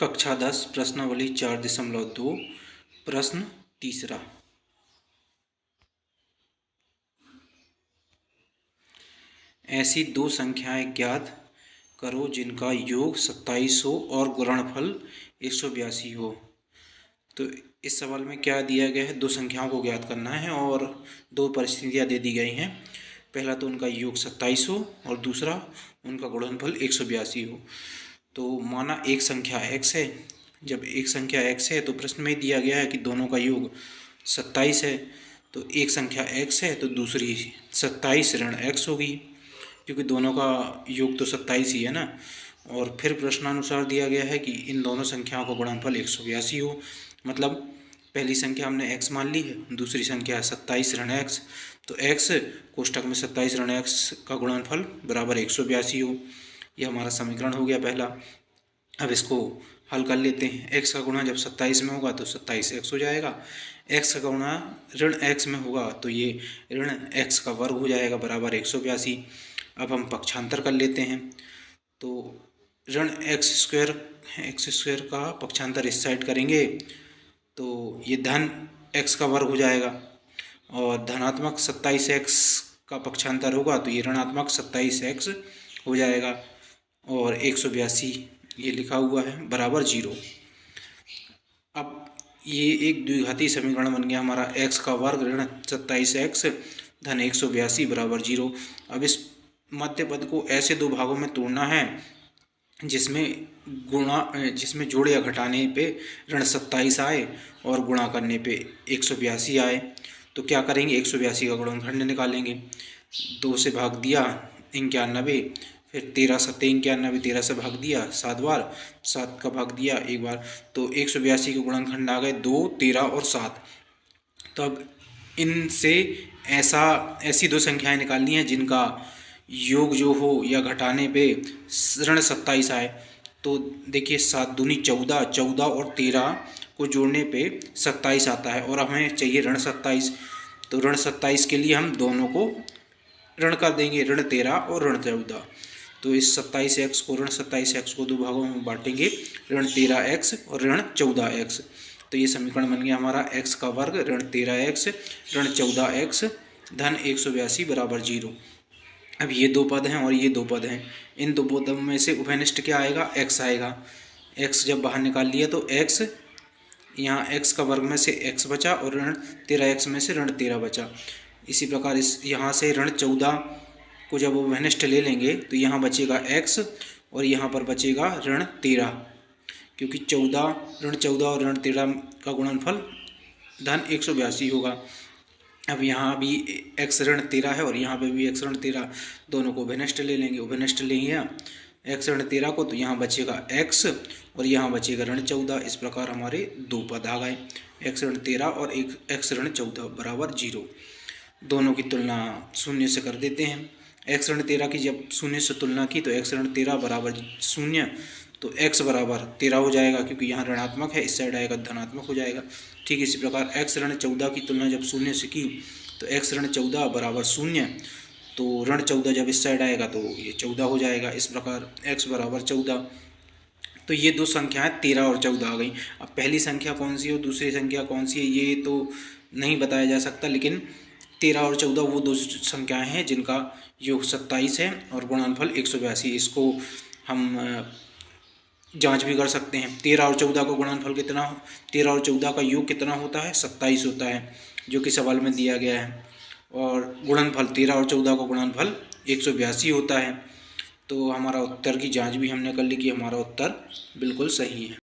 कक्षा 10 प्रश्नावली 4.2 प्रश्न तीसरा। ऐसी दो संख्याएं ज्ञात करो जिनका योग 27 हो और गुणनफल 182 हो। तो इस सवाल में क्या दिया गया है, दो संख्याओं को ज्ञात करना है और दो परिस्थितियां दे दी गई हैं। पहला तो उनका योग 27 हो और दूसरा उनका गुणनफल 182 हो। तो माना एक संख्या x है। जब एक संख्या x है तो प्रश्न में दिया गया है कि दोनों का योग 27 है। तो एक संख्या x है तो दूसरी 27 ऋण x होगी, क्योंकि दोनों का योग तो 27 ही है ना। और फिर प्रश्नानुसार दिया गया है कि इन दोनों संख्याओं का गुणनफल 182 हो। मतलब पहली संख्या हमने x मान ली है, दूसरी संख्या है 27 ऋण x। तो x कोष्ठक में 27 ऋण x का गुणनफल बराबर 182 हो। यह हमारा समीकरण हो गया पहला। अब इसको हल कर लेते हैं। x का गुणा जब 27 में होगा तो 27x हो जाएगा। x का गुणा ऋण x में होगा तो ये ऋण x का वर्ग हो जाएगा बराबर 182। अब हम पक्षांतर कर लेते हैं। तो ऋण x स्क्वायर का पक्षांतर इस साइड करेंगे तो ये धन x का वर्ग हो जाएगा, और धनात्मक 27x का पक्षांतर होगा तो ये ऋणात्मक 27x हो जाएगा, और 182 ये लिखा हुआ है बराबर 0। अब ये एक द्विघाती समीकरण बन गया हमारा। x का वर्ग ऋण 27x धन 182 बराबर 0। अब इस मध्य पद को ऐसे दो भागों में तोड़ना है जिसमें जोड़े या घटाने पे ऋण 27 आए और गुणा करने पे 182 आए। तो क्या करेंगे, 182 का गुणनखंड निकालेंगे। 2 से भाग दिया 91, फिर 13 सत्ते 91, 13 से भाग दिया 7 बार, 7 का भाग दिया 1 बार। तो 182 के गुणनखंड आ गए 2, 13 और 7। तो अब इनसे ऐसी दो संख्याएं निकालनी है जिनका योग जो हो या घटाने पे ऋण 27 आए। तो देखिए 7 दूनी 14, 14 और 13 को जोड़ने पे 27 आता है, और हमें चाहिए ऋण 27। तो ऋण 27 के लिए हम दोनों को ऋण कर देंगे, ऋण 13 और ऋण 14। तो इस 27x को ऋण 27x को दो भागों में बांटेंगे, ऋण 13x और ऋण 14x। तो ये समीकरण बन गया हमारा x का वर्ग ऋण 13x ऋण 14x धन 182 बराबर 0। अब ये दो पद हैं और ये दो पद हैं। इन दो पदों में से उभयनिष्ठ क्या आएगा, x आएगा। x जब बाहर निकाल लिया तो x, यहाँ x का वर्ग में से x बचा और ऋण 13x में से ऋण 13 बचा। इसी प्रकार इस यहाँ से ऋण 14 को जब उभयनिष्ठ ले लेंगे तो यहाँ बचेगा x और यहाँ पर बचेगा ऋण 13, क्योंकि ऋण 14 और ऋण 13 का गुणनफल धन 182 होगा। अब यहाँ भी x ऋण 13 है और यहाँ पे भी x ऋण 13, दोनों को उभयनिष्ठ ले लेंगे। उभयनिष्ठ लेंगे x ऋण 13 को तो यहाँ बचेगा x और यहाँ बचेगा ऋण 14। इस प्रकार हमारे दो पद आ गए, x ऋण 13 और x ऋण 14 बराबर 0। दोनों की तुलना शून्य से कर देते हैं। x ऋण 13 की जब शून्य से तुलना की तो x ऋण 13 बराबर 0, तो x बराबर 13 हो जाएगा, क्योंकि यहाँ ऋणात्मक है, इस साइड आएगा धनात्मक हो जाएगा। ठीक इसी प्रकार x ऋण 14 की तुलना जब शून्य से की तो x ऋण 14 बराबर 0, तो ऋण 14 जब इस साइड आएगा तो ये 14 हो जाएगा। इस प्रकार x बराबर 14। तो ये दो संख्याएं 13 और 14 आ गई। अब पहली संख्या कौन सी है और दूसरी संख्या कौन सी है ये तो नहीं बताया जा सकता, लेकिन 13 और 14 वो दो संख्याएं हैं जिनका योग 27 है और गुणनफल 182। इसको हम जांच भी कर सकते हैं। 13 और 14 का गुणनफल कितना, 13 और 14 का योग कितना होता है, 27 होता है, जो कि सवाल में दिया गया है। और गुणनफल 13 और 14 का गुणनफल 182 होता है। तो हमारा उत्तर की जांच भी हमने कर ली कि हमारा उत्तर बिल्कुल सही है।